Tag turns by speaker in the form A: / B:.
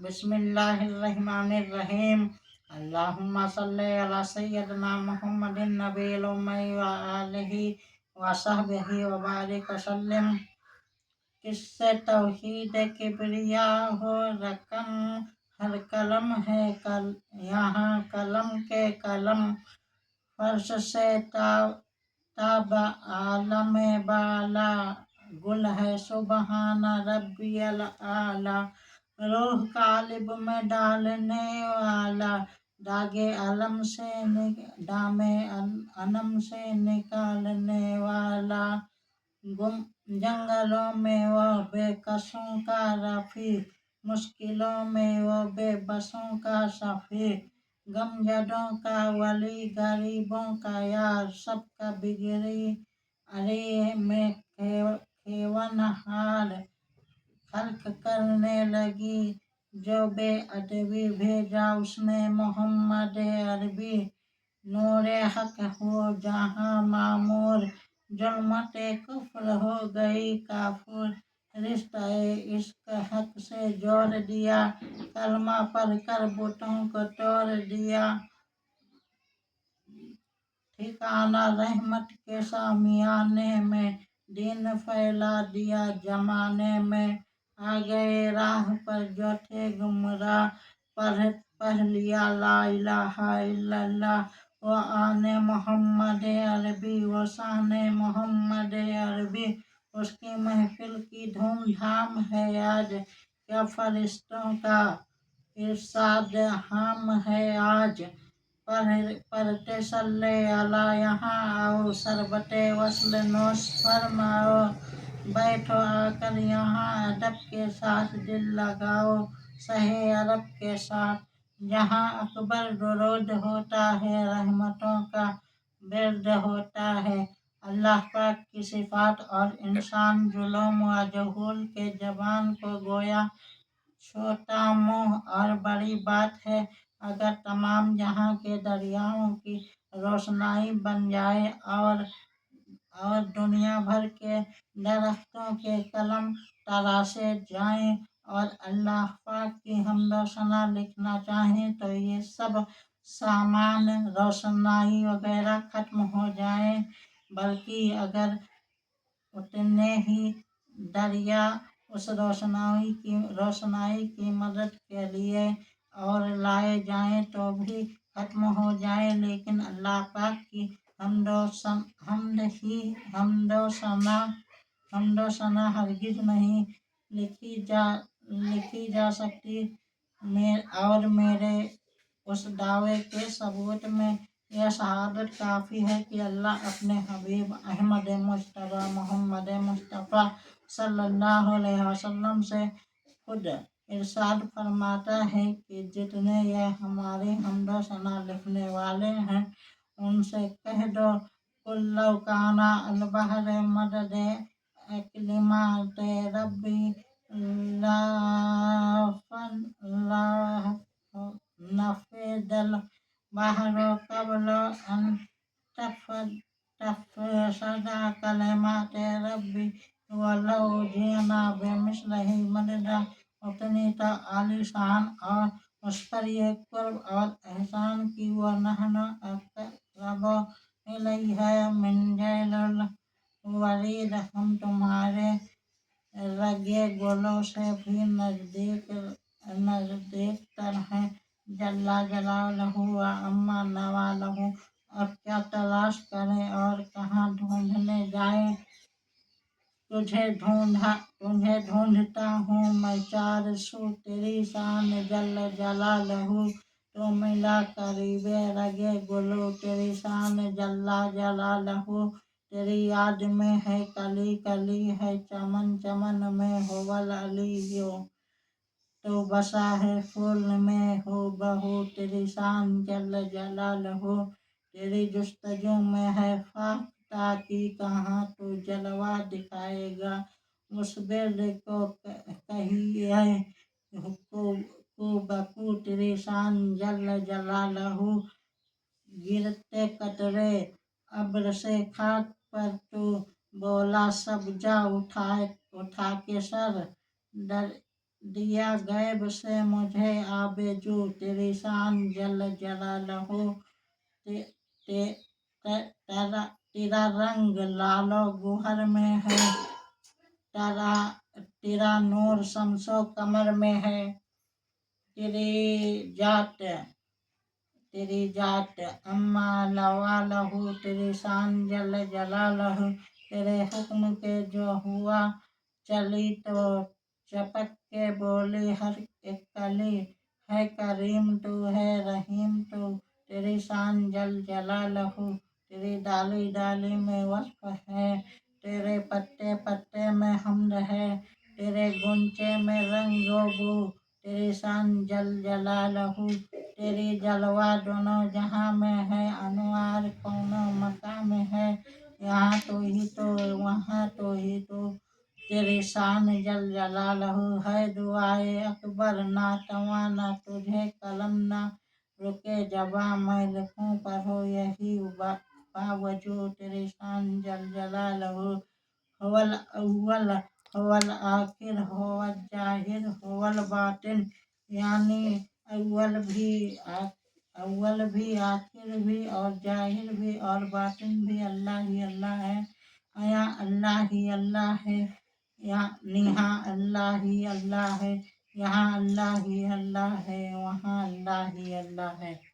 A: बिस्मिल्लाहिर्रहमानिर्रहीम। अल्लाहुम्मा सल्ली अला सय्यदना मुहम्मदिन नबील उम्मी व आलिहि व सहबिहि व बारिक वसल्लम। किससे तौहीद किबरिया हो रकम, हर कलम है यहाँ कलम के कलम। फर्श से ताब आलम बाला, गुल है सुबहान रब्बियल आला। रूह कालिब में डालने वाला, दागे दामे अनम से निकालने वाला। जंगलों में वो बेकसों का रफी, मुश्किलों में वो बेबसों का शफी। गमजदों का वली, गरीबों का यार, सबका बिगड़ी अरे में खेवनहार। खल्क करने लगी जो बेअदबी, भेजा उसने मोहम्मद अरबी। नूरे हक हो जहाँ मामूर, जुल्मते कुफ्र हो गई काफुर। रिश्ता इश्क हक से जोड़ दिया, कलमा पढ़ कर बुतों को तोड़ दिया। ठिकाना रहमत के सामियाने में, दीन फैला दिया जमाने में। आ गए राह पर जो थे गुमराह, पढ़ लिया ला इलाहा इल्लल्लाह। वो आने मोहम्मद अरबी, वो शाने मोहम्मद अरबी। उसकी महफिल की धूमधाम है आज, क्या फरिश्तों का इरशाद हाम है आज। पढ़ते सल्ले अला यहाँ आओ, शरबते वस्ल नोश फरमाओ। बैठो आकर यहाँ अदब के साथ दिल लगाओ, सहे अरब के साथ। जहाँ अकबर दुरूद होता है, रहमतों का बिर्द होता है। अल्लाह पाक की सिफात और इंसान जुल्म व जहूल के जबान को गोया छोटा मुँह और बड़ी बात है। अगर तमाम जहां के दरियाओं की रोशनाई बन जाए और दुनिया भर के दरख्तों के कलम तराशे जाएं और अल्लाह पाक की हम्द व सना लिखना चाहें, तो ये सब सामान रोशनाई वगैरह खत्म हो जाए। बल्कि अगर उतने ही दरिया उस रोशनाई की मदद के लिए और लाए जाएं तो भी खत्म हो जाए, लेकिन अल्लाह पाक की हम्दो सना हरगिज नहीं लिखी जा सकती। और मेरे उस दावे के सबूत में यह शहादत काफ़ी है कि अल्लाह अपने हबीब अहमद मुस्तफ़ा मोहम्मद मुस्तफ़ा सल्लल्लाहु अलैहि वसल्लम से खुद इरशाद फरमाता है कि जितने ये हमारी हम्दो सना लिखने वाले हैं, उनसे कह दो कुल्लौ काना अलबहर मदद अकलिमात रब्बी नफेदल बहरो कबलो अन तफसदा कलिमात रब्बी वलौ जिना बेमिसलिही मददा। उतनी तो आलीशान और उस पर ये कुर्ब और एहसान की वो नहनो अक़रबो इलैहि मिन जैलिल वरीद, हम तुम्हारे रगे गोलों से भी नजदीकतर हैं। जल्ला जलालहू व अम्मा नवालहू। अब क्या तलाश करें और कहाँ ढूंढने जाएं। तुझे ढूंढता हूँ मैं चार सू, तेरी शान जल जलालहू। तो मिला करीबे रगे गुलू, तेरी शान जल्ला जलालहू। तेरी याद में है कली कली है, चमन चमन में हुवल अलियो। तो बसा है फूल में हो बहू, तेरी शान जल जलालहू। तेरी जुस्तजू में है फाख्ता की, कहाँ तू जलवा दिखाएगा। उस बिर्द को कहिए को बकू, तेरी शान जल जलालहू। गिरते कतरे अब्र से खाक पर तू बोला, सब जा उठा के सर। दिया गैब से मुझे आबेजू, तेरी शान जल जलालहू। ते, ते, तेरा रंग लालो गुहर में है, तेरा तेरा नूर शमसो कमर में है। तेरी जात अम्मा लवा लहू, तेरी शान जल जलालहू। तेरे हुक्म के जो हुआ चली तो चपक के बोली हर एक कली। है करीम तू है रहीम तू, तेरी शान जल जलालहू। तेरी डाली डाली में वस्फ है, तेरे पत्ते पत्ते में हमद है। तेरे गुंचे में रंगो बू, तेरी शान जल जलालहू। तेरी जलवा दोनों जहां में है, अनवार कौनो मकाम में है। यहाँ तो ही तो वहाँ तो ही तो, तेरी शान जल जलालहू। है दुआए अकबर ना तवा ना तुझे कलम ना रुके जबा, मैं लिखूं पढ़ो यही बावजू, तेरी शान जल जलालहू। हुवल अव्वल हुवल आखिर हुवल जाहिर हुवल बातिन, यानी अव्वल भी आखिर भी और जाहिर भी और बातिन भी अल्लाह ही अल्लाह है। यहाँ अल्लाह ही अल्लाह है, यहाँ अल्लाह ही अल्लाह है। यहाँ अल्लाह ही अल्लाह है, वहाँ अल्लाह ही अल्लाह है।